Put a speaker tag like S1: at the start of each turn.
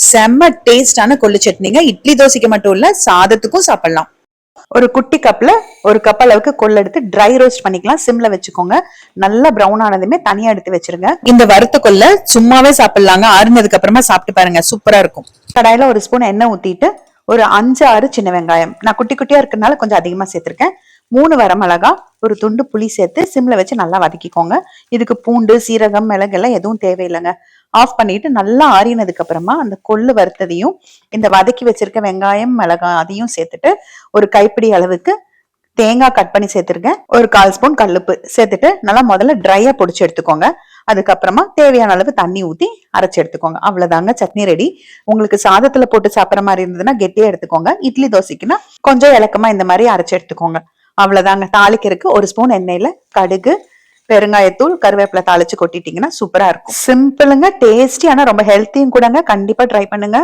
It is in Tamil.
S1: செம்ம டேஸ்டான கொள்ளு சட்னிங்க. இட்லி தோசைக்கு மட்டும் இல்ல, சாதத்துக்கும் சாப்பிடலாம். ஒரு குட்டி கப்ல ஒரு கப் அளவுக்கு கொள்ளு எடுத்து ட்ரை ரோஸ்ட் பண்ணிக்கலாம். சிம்ல வச்சுக்கோங்க. நல்லா பிரவுன் ஆனதுமே தனியா எடுத்து வச்சிருங்க. இந்த வறுத்த கொள்ளை சும்மாவே சாப்பிடலாங்க. ஆறுனதுக்கு அப்புறமா சாப்பிட்டு பாருங்க, சூப்பரா இருக்கும். கடாயில ஒரு ஸ்பூன் எண்ணெய் ஊத்திட்டு ஒரு 5-6 சின்ன வெங்காயம், நான் குட்டி குட்டியா இருக்கனால கொஞ்சம் அதிகமா சேர்த்திருக்கேன். 3 வரமிளகா, ஒரு துண்டு புளி சேர்த்து சிம்ல வச்சு நல்லா வதக்கிக்கோங்க. இதுக்கு பூண்டு, சீரகம், மிளகு எல்லாம் எதுவும் தேவையில்லைங்க. ஆஃப் பண்ணிட்டு நல்லா ஆறினதுக்கு அப்புறமா அந்த கொள்ளு வறுத்ததையும் இந்த வதக்கி வச்சிருக்க வெங்காயம், மிளகாய் அதையும் சேர்த்துட்டு ஒரு கைப்பிடி அளவுக்கு தேங்காய் கட் பண்ணி சேர்த்துருக்கேன். ஒரு 1/4 ஸ்பூன் கல்லுப்பு சேர்த்துட்டு நல்லா முதல்ல ட்ரையா பொடிச்சு எடுத்துக்கோங்க. அதுக்கப்புறமா தேவையான அளவு தண்ணி ஊத்தி அரைச்சு எடுத்துக்கோங்க. அவ்வளவுதாங்க, சட்னி ரெடி. உங்களுக்கு சாதத்துல போட்டு சாப்பிட்ற மாதிரி இருந்ததுன்னா கெட்டியா எடுத்துக்கோங்க. இட்லி தோசைக்குன்னா கொஞ்சம் இலக்கமா இந்த மாதிரி அரைச்சு எடுத்துக்கோங்க. அவ்வளவுதாங்க. தாளிக்கிறதுக்கு ஒரு ஸ்பூன் எண்ணெயில கடுகு, பெருங்காயத்தூள், கருவேப்பிலை தாளிச்சு கொட்டிட்டீங்கன்னா சூப்பரா இருக்கும். சிம்பிளுங்க, டேஸ்டி, ஆனா ரொம்ப ஹெல்த்தியும் கூடங்க. கண்டிப்பா ட்ரை பண்ணுங்க.